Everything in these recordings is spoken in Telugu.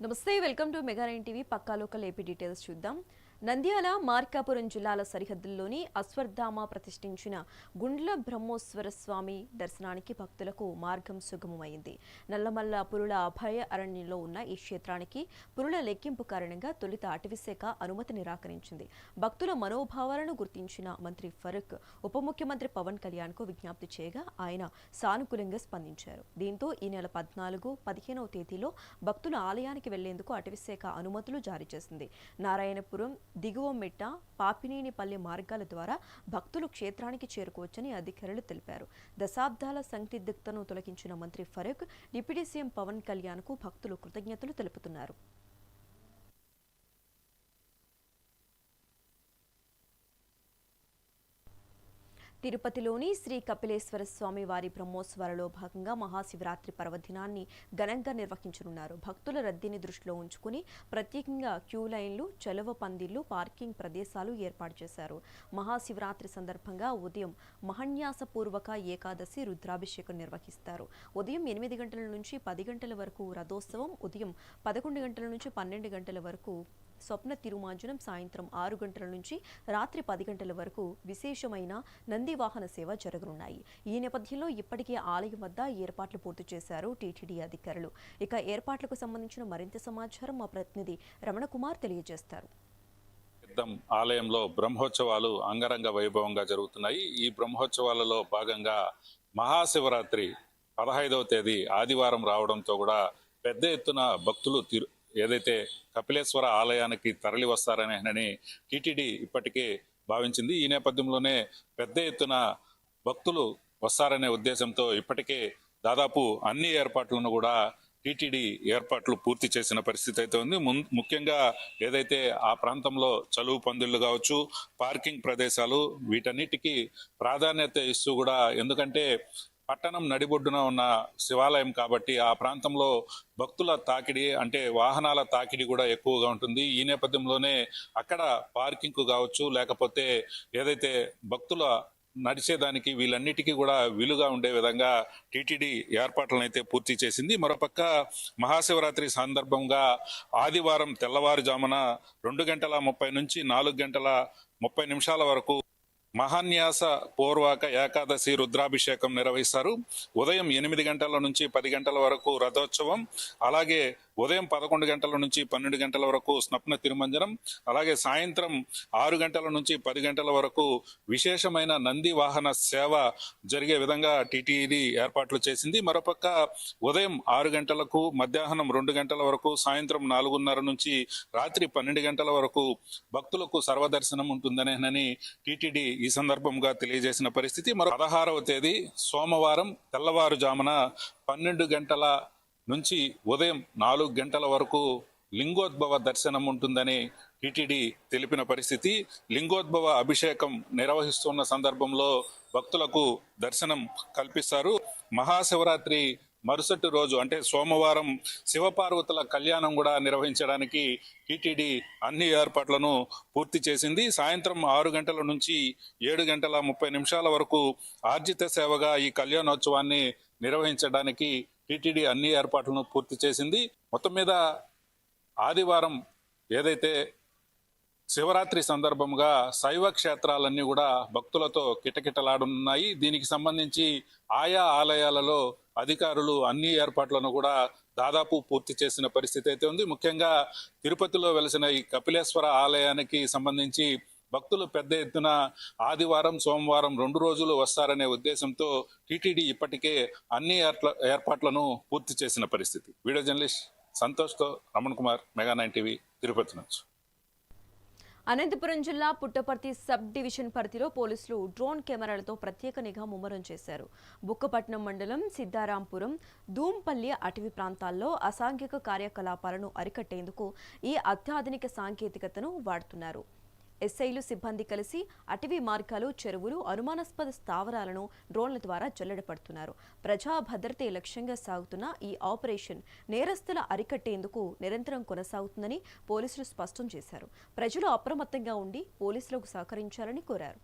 నమస్తే వెల్కమ్ టు మెగా 9 టీవీ పక్కా లోకల్ ఏపీ డీటెయిల్స్ చూద్దాం. నంద్యాల మార్కాపురం జిల్లాల సరిహద్దుల్లోని అశ్వత్థామ ప్రతిష్ఠించిన గుండ్ల బ్రహ్మోత్సవ స్వామి దర్శనానికి భక్తులకు మార్గం సుగమమైంది. నల్లమల్ల పురుల అభయ అరణ్యంలో ఉన్న ఈ క్షేత్రానికి పురుల లెక్కింపు కారణంగా తొలుత అటవీశాఖ అనుమతి నిరాకరించింది. భక్తుల మనోభావాలను గుర్తించిన మంత్రి ఫరూక్ ఉప ముఖ్యమంత్రి పవన్ కళ్యాణ్కు విజ్ఞప్తి చేయగా ఆయన సానుకూలంగా స్పందించారు. దీంతో ఈ నెల 14, 15వ తేదీలో భక్తుల ఆలయానికి వెళ్లేందుకు అటవీశాఖ అనుమతులు జారీ చేసింది. నారాయణపురం, దిగువమెట్ట, పాపినేనిపల్లి మార్గాల ద్వారా భక్తులు క్షేత్రానికి చేరుకోవచ్చని అధికారులు తెలిపారు. దశాబ్దాల సందిగ్ధతను తొలగించిన మంత్రి ఫరూక్ డిప్యూటీ సీఎం పవన్ కళ్యాణ్కు భక్తులు కృతజ్ఞతలు తెలుపుతున్నారు. తిరుపతిలోని శ్రీ కపిలేశ్వర స్వామి వారి బ్రహ్మోత్సవాలలో భాగంగా మహాశివరాత్రి పర్వదినాన్ని ఘనంగా నిర్వహించనున్నారు. భక్తుల రద్దీని దృష్టిలో ఉంచుకుని ప్రత్యేకంగా క్యూ లైన్లు, చలువ పందిళ్లు, పార్కింగ్ ప్రదేశాలు ఏర్పాటు చేశారు. మహాశివరాత్రి సందర్భంగా ఉదయం మహాన్యాసపూర్వక ఏకాదశి రుద్రాభిషేకం నిర్వహిస్తారు. ఉదయం 8 గంటల నుంచి 10 గంటల వరకు రథోత్సవం, ఉదయం 11 గంటల నుంచి 12 గంటల వరకు స్వప్న తిరుమాంజనం, సాయంత్రం 6 గంటల నుంచి రాత్రి 10 గంటల వరకు విశేషమైన నంది వాహన సేవ జరగనున్నాయి. ఈ నేపథ్యంలో ఇప్పటికే ఆలయం వద్ద ఏర్పాట్లు పూర్తి చేశారు టీటీడీ అధికారులు. ఇక ఏర్పాట్లకు సంబంధించిన మరింత సమాచారం మా ప్రతినిధి రమణ కుమార్ తెలియజేస్తారు. ఆలయంలో బ్రహ్మోత్సవాలు అంగరంగ వైభవంగా జరుగుతున్నాయి. ఈ బ్రహ్మోత్సవాలలో భాగంగా మహాశివరాత్రి 15వ తేదీ ఆదివారం రావడంతో కూడా పెద్ద ఎత్తున భక్తులు ఏదైతే కపిలేశ్వర ఆలయానికి తరలి వస్తారని టీటీడీ ఇప్పటికే భావించింది. ఈ నేపథ్యంలోనే పెద్ద ఎత్తున భక్తులు వస్తారనే ఉద్దేశంతో ఇప్పటికే దాదాపు అన్ని ఏర్పాట్లను కూడా టీటీడీ ఏర్పాట్లు పూర్తి చేసిన పరిస్థితి అయితే ఉంది. ముఖ్యంగా ఏదైతే ఆ ప్రాంతంలో చలువు పందిళ్లు కావచ్చు, పార్కింగ్ ప్రదేశాలు, వీటన్నిటికీ ప్రాధాన్యత ఇస్తూ కూడా, ఎందుకంటే పట్టణం నడిబొడ్డున ఉన్న శివాలయం కాబట్టి ఆ ప్రాంతంలో భక్తుల తాకిడి, అంటే వాహనాల తాకిడి కూడా ఎక్కువగా ఉంటుంది. ఈ నేపథ్యంలోనే అక్కడ పార్కింగ్ కావచ్చు, లేకపోతే ఏదైతే భక్తుల నడిచేదానికి వీళ్ళన్నిటికీ కూడా వీలుగా ఉండే విధంగా టీటీడీ ఏర్పాట్లను అయితే పూర్తి చేసింది. మరోపక్క మహాశివరాత్రి సందర్భంగా ఆదివారం తెల్లవారుజామున 2:30 నుంచి 4:30 వరకు మహాన్యాస పూర్వక ఏకాదశి రుద్రాభిషేకం నిర్వహిస్తారు. ఉదయం 8 గంటల నుంచి 10 గంటల వరకు రథోత్సవం, అలాగే ఉదయం 11 గంటల నుంచి 12 గంటల వరకు స్వప్న తిరుమంజనం, అలాగే సాయంత్రం 6 గంటల నుంచి 10 గంటల వరకు విశేషమైన నంది వాహన సేవ జరిగే విధంగా టీటీడీ ఏర్పాట్లు చేసింది. మరోపక్క ఉదయం 6 గంటలకు, మధ్యాహ్నం 2 గంటల వరకు, సాయంత్రం 4:30 నుంచి రాత్రి 12 గంటల వరకు భక్తులకు సర్వదర్శనం ఉంటుందనేనని టీటీడీ ఈ సందర్భంగా తెలియజేసిన పరిస్థితి. మరో 16వ తేదీ సోమవారం తెల్లవారుజామున 12 గంటల నుంచి ఉదయం 4 గంటల వరకు లింగోద్భవ దర్శనం ఉంటుందని టీటీడీ తెలిపిన పరిస్థితి. లింగోద్భవ అభిషేకం నిర్వహిస్తున్న సందర్భంలో భక్తులకు దర్శనం కల్పిస్తారు. మహాశివరాత్రి మరుసటి రోజు అంటే సోమవారం శివపార్వతుల కళ్యాణం కూడా నిర్వహించడానికి టీటీడీ అన్ని ఏర్పాట్లను పూర్తి చేసింది. సాయంత్రం 6 గంటల నుంచి 7:30 వరకు ఆర్జిత సేవగా ఈ కళ్యాణోత్సవాన్ని నిర్వహించడానికి టీటీడీ అన్ని ఏర్పాట్లను పూర్తి చేసింది. మొత్తం మీద ఆదివారం ఏదైతే శివరాత్రి సందర్భంగా శైవ క్షేత్రాలన్నీ కూడా భక్తులతో కిటకిటలాడున్నాయి. దీనికి సంబంధించి ఆయా ఆలయాలలో అధికారులు అన్ని ఏర్పాట్లను కూడా దాదాపు పూర్తి చేసిన పరిస్థితి అయితే ఉంది. ముఖ్యంగా తిరుపతిలో వెలిసిన ఈ కపిలేశ్వర ఆలయానికి సంబంధించి భక్తులు పెద్ద ఎత్తున ఆదివారం, సోమవారం 2 రోజులు వస్తారనే ఉద్దేశంతో టీటీడీ ఇప్పటికే అన్ని ఏర్పాట్లను పూర్తి చేసిన పరిస్థితి. వీడియో జర్నలిస్ట్ సంతోష్తో రమణ్ కుమార్, మెగా 9 టీవీ, తిరుపతి నుంచి. అనంతపురం జిల్లా పుట్టపర్తి సబ్ డివిజన్ పరిధిలో పోలీసులు డ్రోన్ కెమెరాలతో ప్రత్యేక నిఘా ముమ్మరం చేశారు. బుక్కపట్నం మండలం సిద్ధారాంపురం, దూంపల్లి అటవీ ప్రాంతాల్లో అసాంఘిక కార్యకలాపాలను అరికట్టేందుకు ఈ అత్యాధునిక సాంకేతికతను వాడుతున్నారు. ఎస్ఐలు, సిబ్బంది కలిసి అటవీ మార్గాలు, చెరువులు, అనుమానాస్పద స్థావరాలను డ్రోన్ల ద్వారా జల్లెడపడుతున్నారు. ప్రజా భద్రతే లక్ష్యంగా సాగుతున్న ఈ ఆపరేషన్ నేరస్తుల అరికట్టేందుకు నిరంతరం కొనసాగుతుందని పోలీసులు స్పష్టం చేశారు. ప్రజలు అప్రమత్తంగా ఉండి పోలీసులకు సహకరించాలని కోరారు.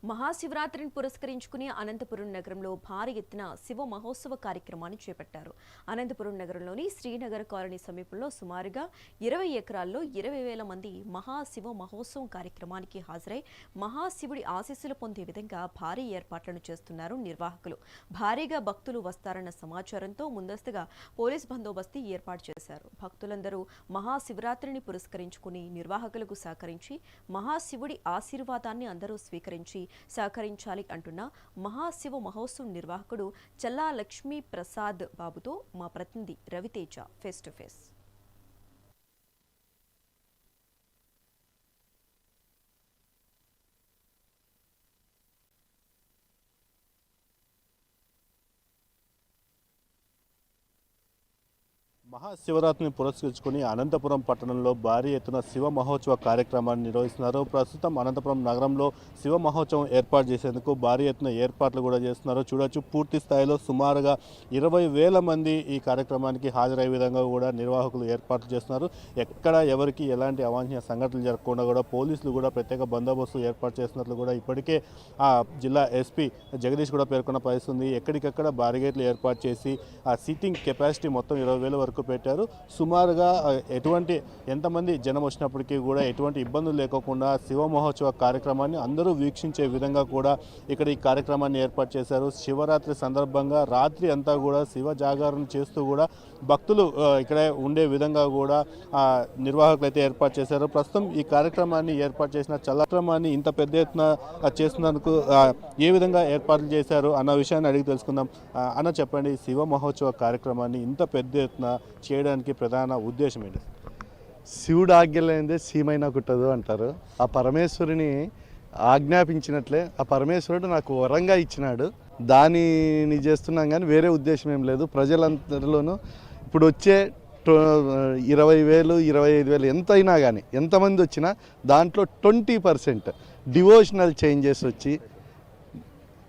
మహాశివరాత్రిని పురస్కరించుకుని అనంతపురం నగరంలో భారీ ఎత్తున శివ మహోత్సవ కార్యక్రమాన్ని చేపట్టారు. అనంతపురం నగరంలోని శ్రీనగర్ కాలనీ సమీపంలో సుమారుగా 20 ఎకరాల్లో 20,000 మంది మహాశివ మహోత్సవం కార్యక్రమానికి హాజరై మహాశివుడి ఆశీస్సులు పొందే విధంగా భారీ ఏర్పాట్లను చేస్తున్నారు నిర్వాహకులు. భారీగా భక్తులు వస్తారన్న సమాచారంతో ముందస్తుగా పోలీస్ బందోబస్తు ఏర్పాటు చేశారు. భక్తులందరూ మహాశివరాత్రిని పురస్కరించుకుని నిర్వాహకులకు సహకరించి మహాశివుడి ఆశీర్వాదాన్ని అందరూ స్వీకరించి సహకరించాలి అంటున్న మహాశివ మహోత్సవం నిర్వాహకుడు చల్లా లక్ష్మీ ప్రసాద్ బాబుతో మా ప్రతినిధి రవితేజ ఫేస్ టు ఫేస్. మహాశివరాత్రిని పురస్కరించుకుని అనంతపురం పట్టణంలో భారీ ఎత్తున శివ మహోత్సవ కార్యక్రమాన్ని నిర్వహిస్తున్నారు. ప్రస్తుతం అనంతపురం నగరంలో శివ మహోత్సవం ఏర్పాటు చేసేందుకు భారీ ఎత్తున ఏర్పాట్లు కూడా చేస్తున్నారు. చూడొచ్చు, పూర్తి స్థాయిలో సుమారుగా 20,000 మంది ఈ కార్యక్రమానికి హాజరయ్యే విధంగా కూడా నిర్వాహకులు ఏర్పాట్లు చేస్తున్నారు. ఎక్కడ ఎవరికి ఎలాంటి అవాంఛనీయ సంఘటనలు జరగకుండా కూడా పోలీసులు కూడా ప్రత్యేక బందోబస్తు ఏర్పాటు చేస్తున్నట్లు కూడా ఇప్పటికే జిల్లా ఎస్పీ జగదీష్ కూడా పేర్కొన్న పరిస్థితి ఉంది. ఎక్కడికక్కడ బారిగేట్లు ఏర్పాటు చేసి ఆ సీటింగ్ కెపాసిటీ మొత్తం 20,000 వరకు పెట్టారు. సుమారుగా ఎంతమంది జనం వచ్చినప్పటికీ కూడా ఎటువంటి ఇబ్బందులు లేకోకుండా శివ మహోత్సవ కార్యక్రమాన్ని అందరూ వీక్షించే విధంగా కూడా ఇక్కడ ఈ కార్యక్రమాన్ని ఏర్పాటు చేశారు. శివరాత్రి సందర్భంగా రాత్రి అంతా కూడా శివ జాగరణ చేస్తూ కూడా భక్తులు ఇక్కడ ఉండే విధంగా కూడా నిర్వాహకులు అయితే ఏర్పాటు చేశారు. ప్రస్తుతం ఈ కార్యక్రమాన్ని ఏర్పాటు చేసిన చల్లక్రమాన్ని ఇంత పెద్ద ఎత్తున చేస్తున్నందుకు ఏ విధంగా ఏర్పాట్లు చేశారు అన్న విషయాన్ని అడిగి తెలుసుకుందాం. అన్న, చెప్పండి, శివ మహోత్సవ కార్యక్రమాన్ని ఇంత పెద్ద ఎత్తున చేయడానికి ప్రధాన ఉద్దేశం ఏంటి? శివుడు ఆజ్ఞలేనిదే సీమైనా కుట్టదు అంటారు. ఆ పరమేశ్వరుని ఆజ్ఞాపించినట్లే ఆ పరమేశ్వరుడు నాకు వరంగా ఇచ్చినాడు. దానిని చేస్తున్నాం కానీ వేరే ఉద్దేశం ఏం లేదు. ప్రజలందరిలోనూ ఇప్పుడు వచ్చే 20,000, 25,000 ఎంతైనా కానీ ఎంతమంది వచ్చినా దాంట్లో 20% డివోషనల్ చేంజెస్ వచ్చి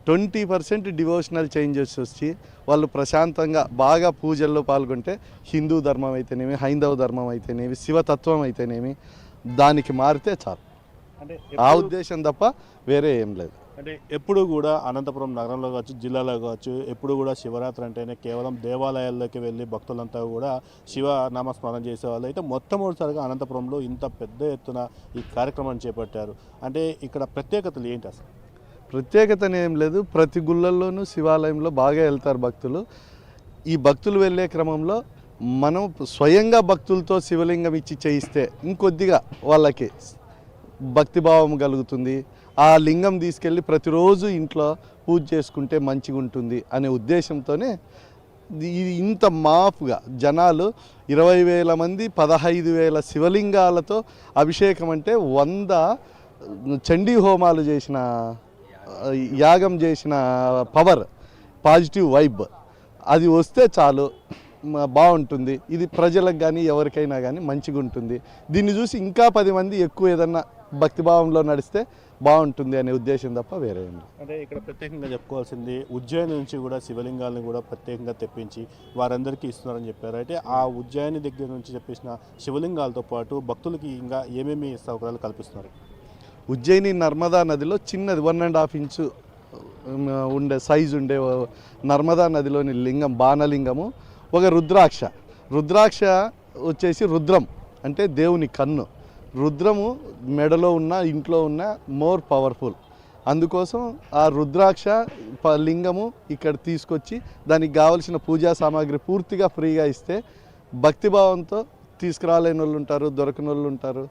20% డివోషనల్ చేంజెస్ వచ్చి వాళ్ళు ప్రశాంతంగా బాగా పూజల్లో పాల్గొంటే హిందూ ధర్మం అయితేనేమి, హైందవ ధర్మం అయితేనేమి, శివతత్వం అయితేనేమి దానికి మారితే చాలు. అంటే ఆ ఉద్దేశం తప్ప వేరే ఏం లేదు. అంటే ఎప్పుడు కూడా అనంతపురం నగరంలో కావచ్చు, జిల్లాలో కావచ్చు, ఎప్పుడు కూడా శివరాత్రి అంటేనే కేవలం దేవాలయాల్లోకి వెళ్ళి భక్తులంతా కూడా శివ నామస్మరణ చేసేవాళ్ళు. అయితే మొట్టమొదటిసారిగా అనంతపురంలో ఇంత పెద్ద ఎత్తున ఈ కార్యక్రమాన్ని చేపట్టారు. అంటే ఇక్కడ ప్రత్యేకతలు ఏంటి అసలు? ప్రత్యేకత ఏం లేదు. ప్రతి గుళ్ళల్లోనూ శివాలయంలో బాగా వెళ్తారు భక్తులు. ఈ భక్తులు వెళ్ళే క్రమంలో మనం స్వయంగా భక్తులతో శివలింగం ఇచ్చి చేయిస్తే ఇంకొద్దిగా వాళ్ళకి భక్తిభావం కలుగుతుంది. ఆ లింగం తీసుకెళ్ళి ప్రతిరోజు ఇంట్లో పూజ చేసుకుంటే మంచిగా ఉంటుంది అనే ఉద్దేశంతోనే ఇది ఇంత మాఫ్గా జనాలు 20,000 మంది 15,000 శివలింగాలతో అభిషేకం అంటే 100 చండీ హోమాలు చేసిన యాగం చేసిన పవర్, పాజిటివ్ వైబ్ అది వస్తే చాలు, బాగుంటుంది. ఇది ప్రజలకు కానీ ఎవరికైనా కానీ మంచిగా ఉంటుంది. దీన్ని చూసి ఇంకా 10 మంది ఎక్కువ ఏదన్నా భక్తిభావంలో నడిస్తే బాగుంటుంది అనే ఉద్దేశం తప్ప వేరే ఏం లేదు. అంటే ఇక్కడ ప్రత్యేకంగా చెప్పుకోవాల్సింది, ఉజ్జయిని నుంచి కూడా శివలింగాలను కూడా ప్రత్యేకంగా తెప్పించి వారందరికీ ఇస్తున్నారని చెప్పారు. అయితే ఆ ఉజ్జయిని దగ్గర నుంచి తెప్పించిన శివలింగాలతో పాటు భక్తులకి ఇంకా ఏమేమి సౌకర్యాలు కల్పిస్తున్నారు? ఉజ్జయిని నర్మదా నదిలో చిన్నది 1.5 ఇంచు ఉండే సైజు ఉండే నర్మదా నదిలోని లింగం, బాణలింగము, ఒక రుద్రాక్ష వచ్చేసి రుద్రం అంటే దేవుని కన్ను. రుద్రము మెడలో ఉన్న ఇంట్లో ఉన్న మోర్ పవర్ఫుల్. అందుకోసం ఆ రుద్రాక్ష లింగము ఇక్కడ తీసుకొచ్చి దానికి కావలసిన పూజా సామాగ్రి పూర్తిగా ఫ్రీగా ఇస్తే భక్తిభావంతో తీసుకురాలేని వాళ్ళు ఉంటారు, దొరకని వాళ్ళు ఉంటారు.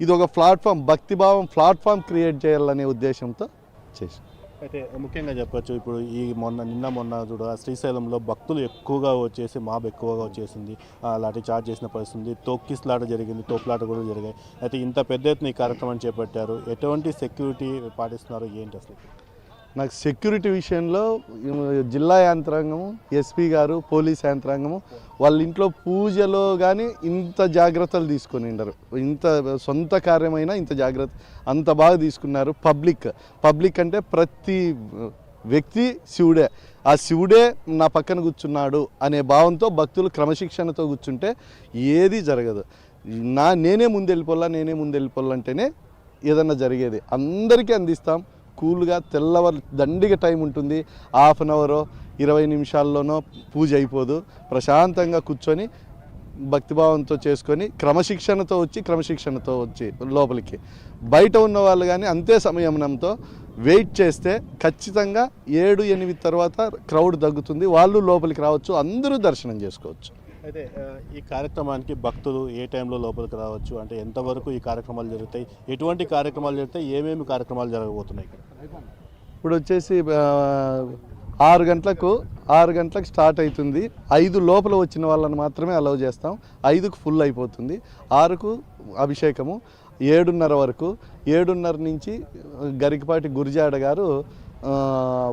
ఇది ఒక ప్లాట్ఫామ్, భక్తిభావం ప్లాట్ఫామ్ క్రియేట్ చేయాలనే ఉద్దేశంతో చేసి. అయితే ముఖ్యంగా చెప్పచ్చు, ఇప్పుడు ఈ నిన్న మొన్న చూడ శ్రీశైలంలో భక్తులు ఎక్కువగా వచ్చేసి మాబ్ ఎక్కువగా వచ్చేసింది, లాఠీ చార్జ్ చేసిన పరిస్థితి, తొక్కిస్లాట జరిగింది, తోపులాట కూడా జరిగాయి. అయితే ఇంత పెద్ద ఎత్తున ఈ కార్యక్రమాన్ని చేపట్టారు. ఎటువంటి సెక్యూరిటీ పాటిస్తున్నారు, ఏంటి అసలు? నాకు సెక్యూరిటీ విషయంలో జిల్లా యంత్రాంగము, ఎస్పీ గారు, పోలీస్ యంత్రాంగము వాళ్ళ ఇంట్లో పూజలో కానీ ఇంత జాగ్రత్తలు తీసుకొని ఉండరు. ఇంత సొంత కార్యమైనా ఇంత జాగ్రత్త అంత బాగా తీసుకున్నారు. పబ్లిక్ అంటే ప్రతి వ్యక్తి శివుడే. ఆ శివుడే నా పక్కన కూర్చున్నాడు అనే భావంతో భక్తులు క్రమశిక్షణతో కూర్చుంటే ఏది జరగదు. నేనే ముందు వెళ్ళిపోవాలంటేనే ఏదన్నా జరిగేది. అందరికీ అందిస్తాం, కూల్గా తెల్లవారు దండిగా టైం ఉంటుంది. హాఫ్ అన్ అవరో 20 నిమిషాల్లోనో పూజ అయిపోదు. ప్రశాంతంగా కూర్చొని భక్తిభావంతో చేసుకొని క్రమశిక్షణతో వచ్చి లోపలికి. బయట ఉన్న వాళ్ళు కానీ అంతే సంయమనంతో వెయిట్ చేస్తే ఖచ్చితంగా 7-8 తర్వాత క్రౌడ్ తగ్గుతుంది. వాళ్ళు లోపలికి రావచ్చు, అందరూ దర్శనం చేసుకోవచ్చు. అయితే ఈ కార్యక్రమానికి భక్తులు ఏ టైంలో లోపలికి రావచ్చు, అంటే ఎంతవరకు ఈ కార్యక్రమాలు జరుగుతాయి, ఎటువంటి కార్యక్రమాలు జరుగుతాయి, ఏమేమి కార్యక్రమాలు జరగబోతున్నాయి ఇక్కడ? ఇప్పుడు వచ్చేసి 6 గంటలకు స్టార్ట్ అవుతుంది. 5 లోపల వచ్చిన వాళ్ళని మాత్రమే అలౌ చేస్తాం. 5కు ఫుల్ అయిపోతుంది. 6కు అభిషేకము, 7:30 వరకు. 7:30 నుంచి గరికపాటి గురిజాడ గారు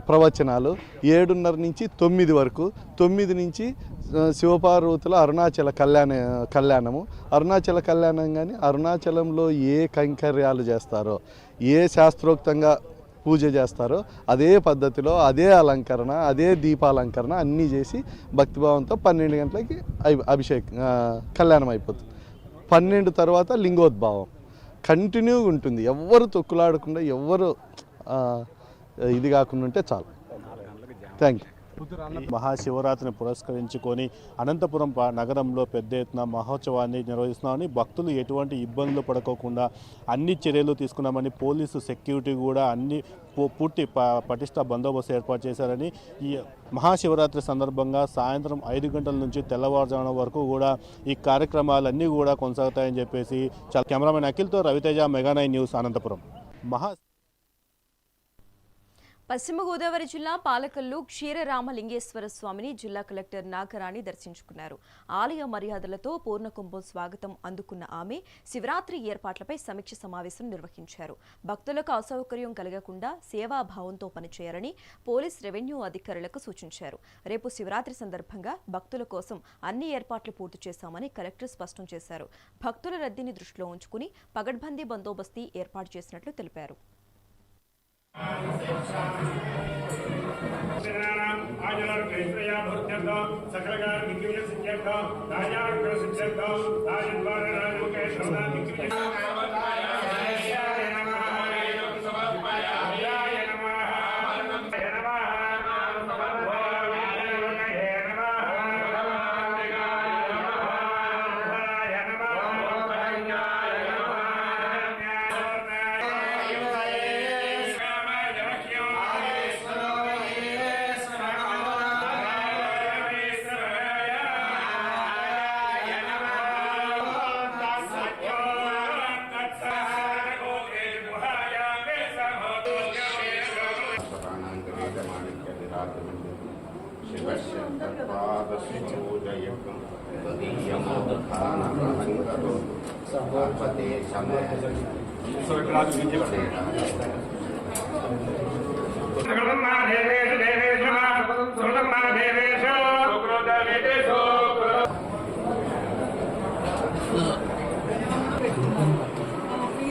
ప్రవచనాలు, 7:30 నుంచి 9 వరకు. 9 నుంచి శివపార్వతుల అరుణాచల కళ్యాణము. అరుణాచల కళ్యాణం కానీ అరుణాచలంలో ఏ కైంకర్యాలు చేస్తారో, ఏ శాస్త్రోక్తంగా పూజ చేస్తారో అదే పద్ధతిలో, అదే అలంకరణ, అదే దీపాలంకరణ అన్నీ చేసి భక్తిభావంతో 12 గంటలకి కళ్యాణం అయిపోతుంది. 12 తర్వాత లింగోద్భావం కంటిన్యూగా ఉంటుంది. ఎవ్వరు తొక్కులాడకుండా, ఎవ్వరు ఇది కాకుండా ఉంటే చాలు. Thank you. మహాశివరాత్రిని పురస్కరించుకొని అనంతపురం నగరంలో పెద్ద ఎత్తున మహోత్సవాన్ని నిర్వహిస్తున్నామని, భక్తులు ఎటువంటి ఇబ్బందులు పడుకోకుండా అన్ని చర్యలు తీసుకున్నామని, పోలీసు సెక్యూరిటీ కూడా అన్ని పూర్తి పటిష్ట బందోబస్తు ఏర్పాటు చేశారని, ఈ మహాశివరాత్రి సందర్భంగా సాయంత్రం 5 గంటల నుంచి తెల్లవారుజామున వరకు కూడా ఈ కార్యక్రమాలన్నీ కూడా కొనసాగుతాయని చెప్పేసి కెమెరామెన్ అఖిల్తో రవితేజ, మెగా9 న్యూస్, అనంతపురం. పశ్చిమ గోదావరి జిల్లా పాలకల్లు క్షీరరామలింగేశ్వర స్వామిని జిల్లా కలెక్టర్ నాగరాణి దర్శించుకున్నారు. ఆలయ మర్యాదలతో పూర్ణకుంభం స్వాగతం అందుకున్న ఆమె శివరాత్రి ఏర్పాట్లపై సమీక్ష సమావేశం నిర్వహించారు. భక్తులకు అసౌకర్యం కలగకుండా సేవాభావంతో పనిచేయాలని పోలీస్, రెవెన్యూ అధికారులకు సూచించారు. రేపు శివరాత్రి సందర్భంగా భక్తుల కోసం అన్ని ఏర్పాట్లు పూర్తి చేశామని కలెక్టర్ స్పష్టం చేశారు. భక్తుల రద్దీని దృష్టిలో ఉంచుకుని పగడ్బందీ బందోబస్తీ ఏర్పాటు చేసినట్లు తెలిపారు.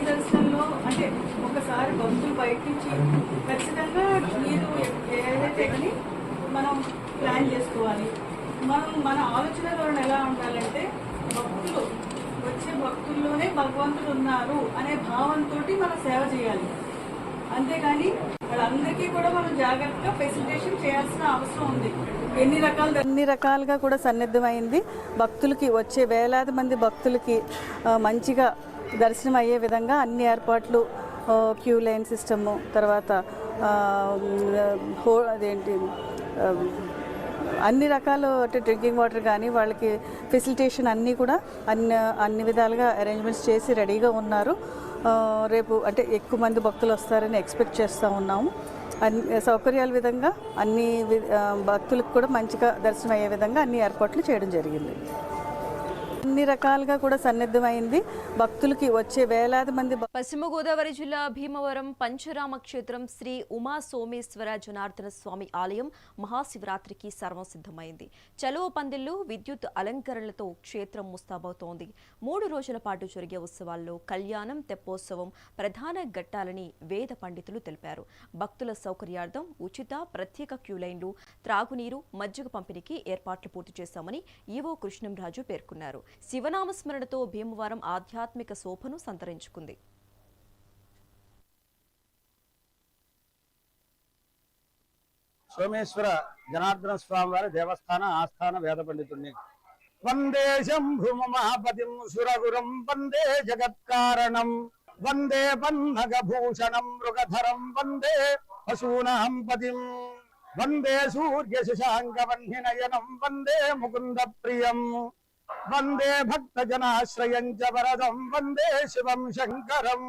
దర్శనంలో అంటే ఒకసారి భక్తులు బయట నుంచి ఖచ్చితంగా మీరు ఏదైతే కానీ మనం ప్లాన్ చేసుకోవాలి. మన ఆలోచనలో ఎలా ఉండాలంటే వచ్చే భక్తుల్లోనే భగవంతుడు ఉన్నారు అనే భావంతో మనం సేవ చేయాలి. అంతేగాని వాళ్ళందరికీ కూడా మనం జాగ్రత్తగా ఫెసిలిటేషన్ చేయాల్సిన అవసరం ఉంది. ఎన్ని రకాలుగా కూడా సన్నిద్ధమైంది. భక్తులకి వచ్చే వేలాది మంది భక్తులకి మంచిగా దర్శనం అయ్యే విధంగా అన్ని ఏర్పాట్లు, క్యూ లైన్ సిస్టము, తర్వాత అన్ని రకాలు అంటే డ్రింకింగ్ వాటర్ కానీ వాళ్ళకి ఫెసిలిటేషన్ అన్నీ కూడా అన్ని విధాలుగా అరేంజ్మెంట్స్ చేసి రెడీగా ఉన్నారు. రేపు అంటే ఎక్కువ మంది భక్తులు వస్తారని ఎక్స్పెక్ట్ చేస్తూ ఉన్నాము. అన్ని సౌకర్యాల విధంగా అన్ని భక్తులకు కూడా మంచిగా దర్శనం అయ్యే విధంగా అన్ని ఏర్పాట్లు చేయడం జరిగింది. అన్ని రకాలుగా కూడా సన్నిద్ధమైంది. భక్తులకి వచ్చే వేలాది మంది. పశ్చిమ గోదావరి జిల్లా భీమవరం పంచరామ క్షేత్రం శ్రీ ఉమా సోమేశ్వర జనార్దన స్వామి ఆలయం మహాశివరాత్రికి సర్వం సిద్ధమైంది. చలువ పందిళ్లు, విద్యుత్ అలంకరణలతో క్షేత్రం ముస్తాబవుతోంది. 3 రోజుల పాటు జరిగే ఉత్సవాల్లో కళ్యాణం, తెప్పోత్సవం ప్రధాన ఘట్టాలని వేద పండితులు తెలిపారు. భక్తుల సౌకర్యార్థం ఉచిత ప్రత్యేక క్యూలైన్లు, త్రాగునీరు, మజ్జిగ పంపిణీకి ఏర్పాట్లు పూర్తి చేశామని ఈవో కృష్ణంరాజు పేర్కొన్నారు. శివనామస్మరణతో భీమవరం ఆధ్యాత్మిక శోభను సంతరించుకుంది. సోమేశ్వర జనార్దన స్వామి వారి దేవస్థాన ఆస్థాన వేద పండితుడిని. వందే శంభుమహాపతిం సురగురం వందే జగత్కారణం వందే పన్నగభూషణం మృగధరం వందే పశూనాం పతిం వందే సూర్య శశాంకవన్నినయనం వందే ముకుంద ప్రియం వందే భక్తజనాశ్రయం చ వరదం వందే శివం శంకరం.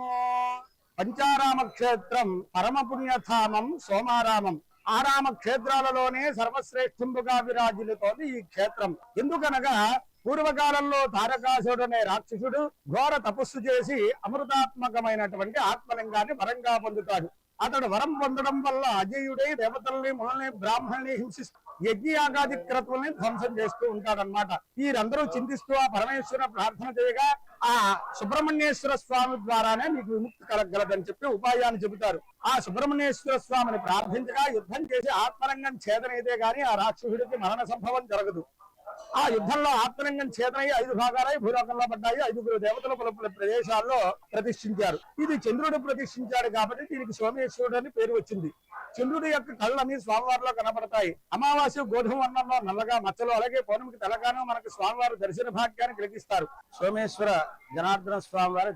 పంచారామ క్షేత్రం పరమ పుణ్యధామం సోమారామం. ఆరామ క్షేత్రాలలోనే సర్వశ్రేష్ఠుండుగా విరాజిల్లుతోంది ఈ క్షేత్రం. ఎందుకనగా పూర్వకాలంలో తారకాసుడు అనే రాక్షసుడు ఘోర తపస్సు చేసి అమృతాత్మకమైనటువంటి ఆత్మలింగాన్ని వరంగా పొందుతాడు. అతడు వరం పొందడం వల్ల అజయుడై దేవతల్ని మునల్ని బ్రాహ్మణుల్ని హింసిస్తూ యజ్ఞయాగాది క్రతువుల్ని ధ్వంసం చేస్తూ ఉంటాడనమాట. వీరందరూ చింతిస్తూ ఆ పరమేశ్వర ప్రార్థన చేయగా ఆ సుబ్రహ్మణ్యేశ్వర స్వామి ద్వారానే మీకు విముక్తి కలగలదని చెప్పి ఉపాయాన్ని చెబుతారు. ఆ సుబ్రహ్మణ్యేశ్వర స్వామిని ప్రార్థించగా యుద్ధం చేసి ఆత్మలింగం ఛేదనైతే గాని ఆ రాక్షసుడికి మరణ సంభవం జరగదు. ఆ యుద్ధంలో ఆత్మలింగం ఛేదనై 5 భాగాలై భూలోకంలో పడ్డాయి. 5 దేవతలు పలు ప్రదేశాల్లో ప్రతిష్ఠించారు. ఇది చంద్రుడు ప్రతిష్ఠించాడు కాబట్టి దీనికి సోమేశ్వరుడు అని పేరు వచ్చింది. చంద్రుడి యొక్క కళ్ళని స్వామివారిలో కనబడతాయి. అమావాస్య గోధుమ వర్ణంలో నల్లగా మచ్చలు, అలాగే పౌర్ణమికి తెల్లగాను మనకు స్వామివారు దర్శన భాగ్యాన్ని కలిగిస్తారు. సోమేశ్వర జనార్దన స్వామివారి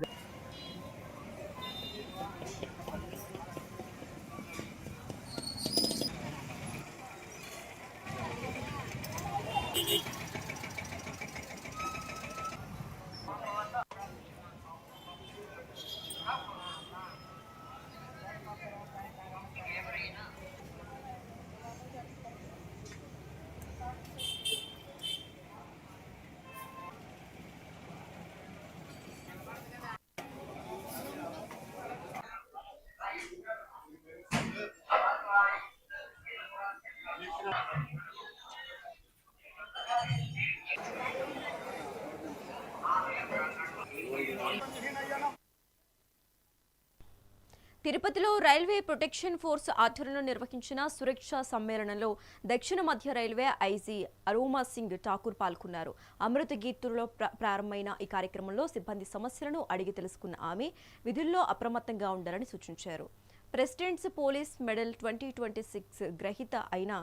తిరుపతిలో రైల్వే ప్రొటెక్షన్ ఫోర్స్ ఆధ్వర్యంలో నిర్వహించిన సురక్షా సమ్మేళనంలో దక్షిణ మధ్య railway IG aroma Singh Thakur పాల్గొన్నారు. అమృత గీత్తులో ప్రారంభమైన ఈ కార్యక్రమంలో సిబ్బంది సమస్యలను అడిగి తెలుసుకున్న ఆమె విధుల్లో అప్రమత్తంగా ఉండాలని సూచించారు. ప్రెసిడెంట్స్ పోలీస్ మెడల్ 2026 గ్రహీత అయిన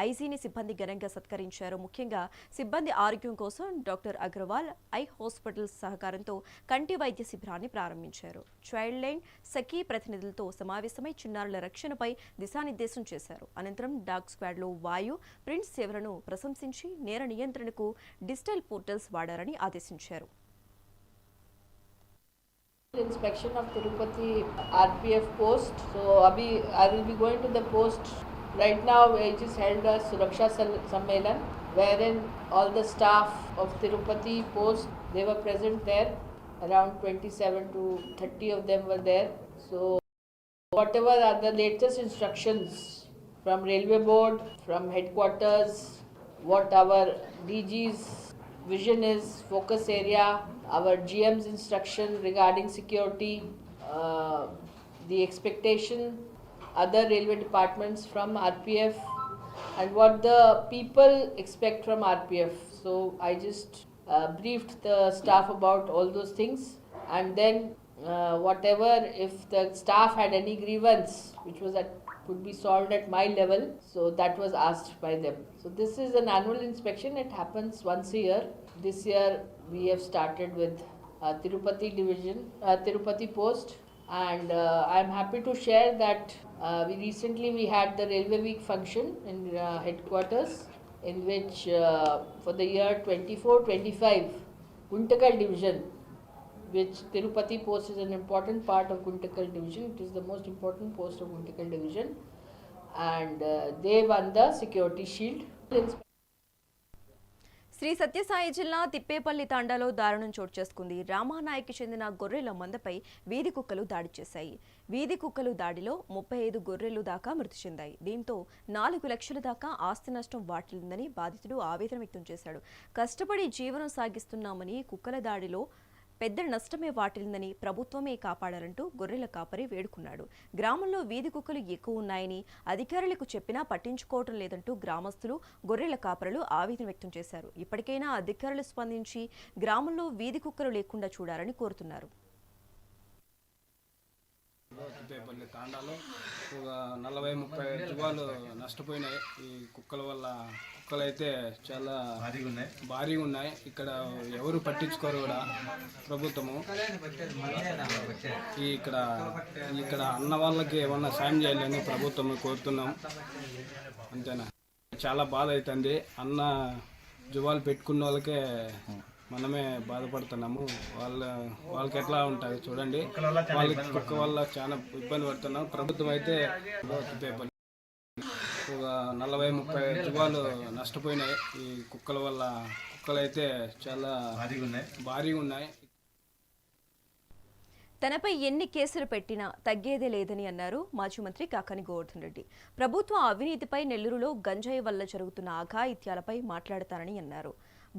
ఐజీని సిబ్బంది ఘనంగా సత్కరించారు. ముఖ్యంగా సిబ్బంది ఆరోగ్యం కోసం డాక్టర్ అగర్వాల్ ఐ హాస్పిటల్ సహకారంతో కంటి వైద్య శిబిరాన్ని ప్రారంభించారు. చైల్డ్ లైన్ సఖీ ప్రతినిధులతో సమావేశమై చిన్నారుల రక్షణపై దిశానిర్దేశం చేశారు. అనంతరం డాగ్ స్క్వాడ్లో వాయు ప్రింట్ సేవలను ప్రశంసించి నేర నియంత్రణకు డిజిటల్ పోర్టల్స్ వాడారని ఆదేశించారు. Inspection of Tirupati RPF post. So abhi I will be going to the post right now. I just held a Suraksha Sammelan wherein all the staff of Tirupati post, they were present there. Around 27 to 30 of them were there. So whatever are the latest instructions from Railway Board, from headquarters, what our DG's vision is, focus area, our GM's instruction regarding security, the expectation, other railway departments from RPF, and what the people expect from RPF. So I just briefed the staff about all those things, and then whatever, if the staff had any grievance which was at could be solved at my level, so that was asked by them. So this is an annual inspection. It happens once a year. This year we have started with Tirupati division, Tirupati post, and I am happy to share that we had the Railway Week function in headquarters, in which for the year 24-25 Guntakal division, which Tirupati post is an important part of Guntakal division. It is the most important post of Guntakal division, and they won the security shield. Shri Sathya Sai జిల్లా తిప్పేపల్లి తాండాలో దారుణం చోటు చేసుకుంది. రామానాయకి చెందిన గొర్రెల మందపై వీధి కుక్కలు దాడి చేశాయి. వీధి కుక్కలు దాడిలో 35 గొర్రెలు దాకా మృతి చెందాయి. దీంతో 4 లక్షల దాకా ఆస్తి నష్టం వాటిల్లిందని బాధితుడు ఆవేదన వ్యక్తం చేశాడు. కష్టపడి జీవనం సాగిస్తున్నామని కుక్కల దాడిలో పెద్ద నష్టమే వాటిల్లిందని ప్రభుత్వమే కాపాడాలంటూ గొర్రెల కాపరి వేడుకున్నాడు. గ్రామంలో వీధి కుక్కలు ఎక్కువ ఉన్నాయని అధికారులకు చెప్పినా పట్టించుకోవటం లేదంటూ గ్రామస్తులు గొర్రెల కాపరులు ఆవేదన వ్యక్తం చేశారు. ఇప్పటికైనా అధికారులు స్పందించి గ్రామంలో వీధి కుక్కలు లేకుండా చూడాలని కోరుతున్నారు. తిప్పేపల్లి తాండాలో ఒక 40-30 జీవాలు నష్టపోయినాయి ఈ కుక్కల వల్ల. కుక్కలు అయితే చాలా భారీగా ఉన్నాయి. ఇక్కడ ఎవరు పట్టించుకోరు కూడా ప్రభుత్వము. ఇక్కడ అన్న వాళ్ళకి ఏమన్నా సాయం చేయాలని ప్రభుత్వం కోరుతున్నాం, అంతేనా. చాలా బాధ అవుతుంది. అన్న జీవాలు పెట్టుకున్న వాళ్ళకే మనమే బాధపడుతున్నాము. వాళ్ళకి ఎట్లా ఉంటుంది చూడండి. వాళ్ళకి కుక్క వల్ల చాలా ఇబ్బంది పడుతున్నాం. ప్రభుత్వం అయితే ఒక 40-30 జీవాలు నష్టపోయినాయి ఈ కుక్కల వల్ల. కుక్కలు అయితే చాలా భారీగా ఉన్నాయి. తనపై ఎన్ని కేసులు పెట్టినా తగ్గేదే లేదని అన్నారు మాజీ మంత్రి కాకాని గోవర్ధన్ రెడ్డి. ప్రభుత్వ అవినీతిపై నెల్లూరులో గంజాయి వల్ల జరుగుతున్న అఘాయిత్యాలపై మాట్లాడతానని అన్నారు.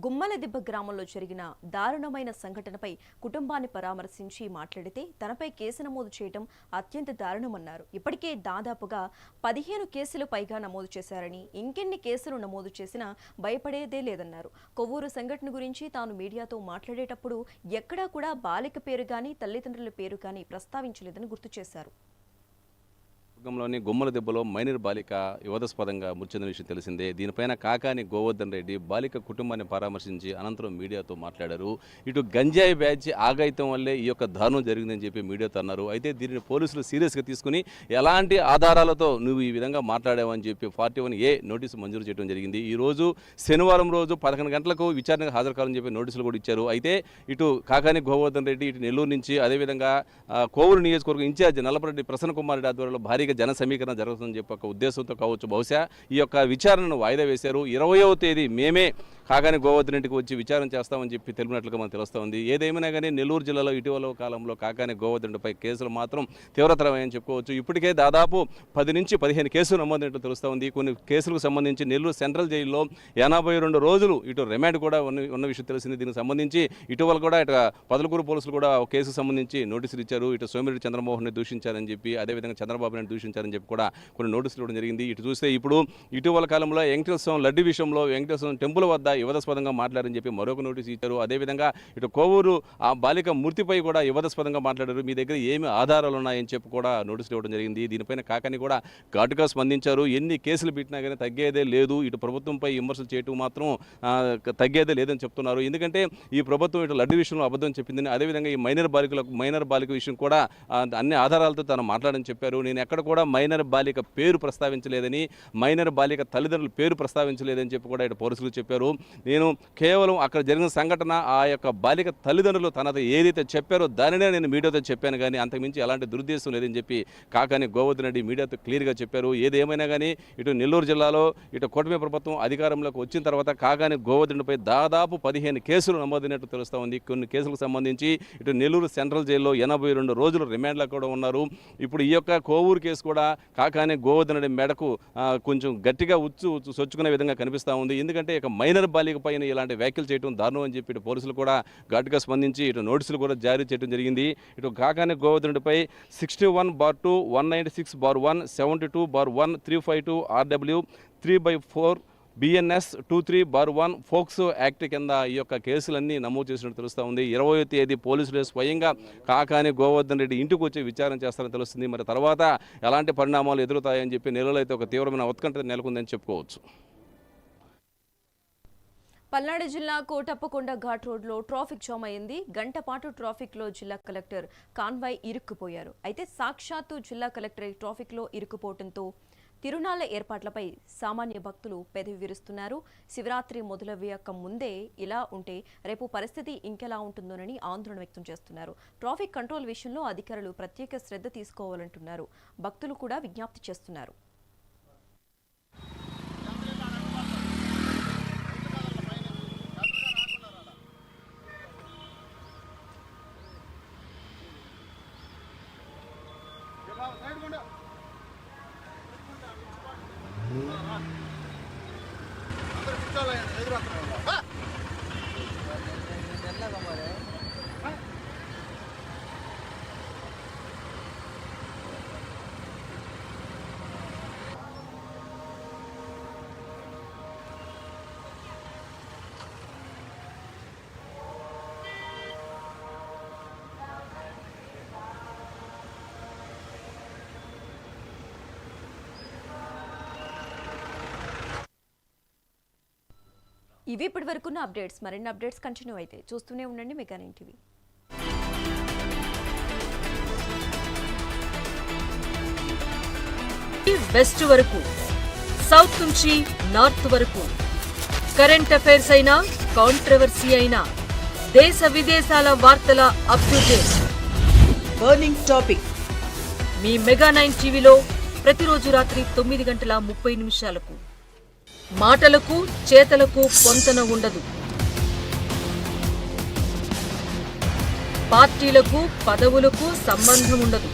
గుమ్మలదిబ్బ గ్రామంలో జరిగిన దారుణమైన సంఘటనపై కుటుంబాన్ని పరామర్శించి మాట్లాడితే తనపై కేసు నమోదు చేయడం అత్యంత దారుణమన్నారు. ఇప్పటికే దాదాపుగా 15 కేసులు పైగా నమోదు చేశారని, ఇంకెన్ని కేసులు నమోదు చేసినా భయపడేదే లేదన్నారు. కొవ్వూరు సంఘటన గురించి తాను మీడియాతో మాట్లాడేటప్పుడు ఎక్కడా కూడా బాలిక పేరు గాని తల్లిదండ్రుల పేరు గాని ప్రస్తావించలేదని గుర్తు చేశారు. వర్గంలోని గుమ్మల దెబ్బలో మైనర్ బాలిక వివాదాస్పదంగా మృతి చెందిన విషయం తెలిసిందే. దీనిపైన కాకాని గోవర్ధన్ రెడ్డి బాలిక కుటుంబాన్ని పరామర్శించి అనంతరం మీడియాతో మాట్లాడారు. ఇటు గంజాయి బ్యాచ్ ఆగాయితం వల్లే ఈ యొక్క దారుణం జరిగిందని చెప్పి మీడియాతో అన్నారు. అయితే దీనిని పోలీసులు సీరియస్గా తీసుకుని ఎలాంటి ఆధారాలతో నువ్వు ఈ విధంగా మాట్లాడావని చెప్పి 41A నోటీసు మంజూరు చేయడం జరిగింది. ఈ రోజు శనివారం రోజు 11 గంటలకు విచారణకు హాజరు కావాలని చెప్పి నోటీసులు కూడా ఇచ్చారు. అయితే ఇటు కాకాని గోవర్ధన్ రెడ్డి ఇటు నెల్లూరు నుంచి, అదేవిధంగా కోవూరు నియోజకవర్గం ఇన్ఛార్జ్ నల్లపరెడ్డి ప్రసన్న కుమార్ రెడ్డి ఆధ్వర్యంలో భారీగా జన సమీకరణ జరుగుతుందని చెప్పి ఒక ఉద్దేశంతో కావచ్చు బహుశా ఈ యొక్క విచారణను వాయిదా వేశారు. 20వ తేదీ మేమే కాకాని గోవర్ధన్ రెడ్డికి వచ్చి విచారణ చేస్తామని చెప్పి తెలిపినట్లుగా మనకు తెలుస్తూ ఉంది. ఏదేమైనా కానీ నెల్లూరు జిల్లాలో ఇటీవల కాలంలో కాకాని గోవర్ధన్ రెడ్డిపై కేసులు మాత్రం తీవ్రతరమని చెప్పుకోవచ్చు. ఇప్పటికే దాదాపు 10 నుంచి 15 కేసులు నమోదైనట్టు తెలుస్తూ ఉంది. కొన్ని కేసులకు సంబంధించి నెల్లూరు సెంట్రల్ జైల్లో 82 రోజులు ఇటు రిమాండ్ కూడా ఉన్న విషయం తెలిసింది. దీనికి సంబంధించి ఇటీవల కూడా ఇటు పదలకూరు పోలీసులు కూడా ఒక కేసుకు సంబంధించి నోటీసులు ఇచ్చారు. ఇటు సోమిరెడ్డి చంద్రమోహన్ని దూషించారని చెప్పి, అదేవిధంగా చంద్రబాబు నాయుడు దూషించారని చెప్పి కూడా కొన్ని నోటీసులు ఇవ్వడం జరిగింది. ఇటు చూస్తే ఇప్పుడు ఇటీవల కాలంలో వెంకటేశ్వరం లడ్డు విషయంలో వెంకటేశ్వరం టెంపుల్ వద్ద వివాదాస్పదంగా మాట్లాడని చెప్పి మరొక నోటీసు ఇచ్చారు. అదేవిధంగా ఇటు కోవూరు ఆ బాలిక మృతిపై కూడా వివాదాస్పదంగా మాట్లాడారు. మీ దగ్గర ఏమి ఆధారాలు ఉన్నాయని చెప్పి కూడా నోటీసులు ఇవ్వడం జరిగింది. దీనిపైన కాకాని కూడా ఘాటుగా స్పందించారు. ఎన్ని కేసులు పెట్టినా కానీ తగ్గేదే లేదు. ఇటు ప్రభుత్వంపై విమర్శలు చేయటం మాత్రం తగ్గేదే లేదని చెప్తున్నారు. ఎందుకంటే ఈ ప్రభుత్వం ఇటు లడ్డు విషయంలో అబద్ధం చెప్పిందని, అదేవిధంగా ఈ మైనర్ బాలిక విషయం కూడా అన్ని ఆధారాలతో తాను మాట్లాడని చెప్పారు. నేను ఎక్కడ కూడా మైనర్ బాలిక పేరు ప్రస్తావించలేదని, మైనర్ బాలిక తల్లిదండ్రుల పేరు ప్రస్తావించలేదని చెప్పి కూడా ఇటు పోలీసులు చెప్పారు. నేను కేవలం అక్కడ జరిగిన సంఘటన ఆ యొక్క బాలిక తల్లిదండ్రులు తనతో ఏదైతే చెప్పారో దానినే నేను మీడియాతో చెప్పాను, కానీ అంతకుమించి ఎలాంటి దురుద్దేశం లేదని చెప్పి కాకాని గోవర్ధన్ రెడ్డి మీడియాతో క్లియర్గా చెప్పారు. ఏదేమైనా కానీ ఇటు నెల్లూరు జిల్లాలో ఇటు కూటమి ప్రభుత్వం అధికారంలోకి వచ్చిన తర్వాత కాకాని గోవర్ధన్ రెడ్డిపై దాదాపు 15 కేసులు నమోదైనట్టు తెలుస్తూ ఉంది. కొన్ని కేసులకు సంబంధించి ఇటు నెల్లూరు సెంట్రల్ జైల్లో 82 రోజులు రిమాండ్లో కూడా ఉన్నారు. ఇప్పుడు ఈ యొక్క కోవూరు కేసు కూడా కాకాని గోవర్ధన్ రెడ్డి మెడకు కొంచెం గట్టిగా సొచ్చుకునే విధంగా కనిపిస్తూ ఉంది. ఎందుకంటే ఇక మైనర్ బాలిక పైన ఇలాంటి వ్యాఖ్యలు చేయడం దారుణం అని చెప్పి ఇటు పోలీసులు కూడా ఘాటుగా స్పందించి ఇటు నోటీసులు కూడా జారీ చేయడం జరిగింది. ఇటు కాకాని గోవర్ధన్ రెడ్డిపై 61/2, 196/1, 72/1, 352 RW 3/4 BNS 23/1 ఫోక్సో యాక్ట్ కింద ఈ యొక్క కేసులన్నీ నమోదు చేసినట్టు తెలుస్తూ ఉంది. 20వ తేదీ పోలీసులు స్వయంగా కాకాని గోవర్ధన్ రెడ్డి ఇంటికి వచ్చి విచారణ చేస్తారని తెలుస్తుంది. మరి తర్వాత ఎలాంటి పరిణామాలు ఎదురుతాయని చెప్పి నెల్లూరులో అయితే ఒక తీవ్రమైన ఉత్కంఠ నెలకొందని చెప్పుకోవచ్చు. పల్నాడు జిల్లా కోటప్పకొండ ఘాట్ రోడ్లో ట్రాఫిక్ జామ్ అయింది. గంట పాటు ట్రాఫిక్లో జిల్లా కలెక్టర్ కాన్వాయ్ ఇరుక్కుపోయారు. అయితే సాక్షాత్తు జిల్లా కలెక్టర్ ట్రాఫిక్లో ఇరుక్కుపోవడంతో తిరునాళ్ల ఏర్పాట్లపై సామాన్య భక్తులు పెదవి విరుస్తున్నారు. శివరాత్రి మొదలయ్యాక ముందే ఇలా ఉంటే రేపు పరిస్థితి ఇంకెలా ఉంటుందోనని ఆందోళన వ్యక్తం చేస్తున్నారు. ట్రాఫిక్ కంట్రోల్ విషయంలో అధికారులు ప్రత్యేక శ్రద్ధ తీసుకోవాలంటున్నారు. భక్తులు కూడా విజ్ఞప్తి చేస్తున్నారు. ఇవి ఇప్పటి వరకున్న అప్డేట్స్. మరిన్ని అప్డేట్స్ కంటిన్యూ అయితే చూస్తూనే ఉండండి మెగా 9 టీవీ. వెస్ట్ వరకు, సౌత్ నుంచి నార్త్ వరకు, కరెంట్ అఫైర్స్ అయినా కాంట్రవర్సీ అయినా, దేశ విదేశాల వార్తల అప్డేట్, బర్నింగ్ టాపిక్ మీ మెగా 9 టీవీలో ప్రతిరోజు రాత్రి 9:30 మాటలకు చేతలకు పొంతన ఉండదు. పార్టీలకు పదవులకు సంబంధం ఉండదు.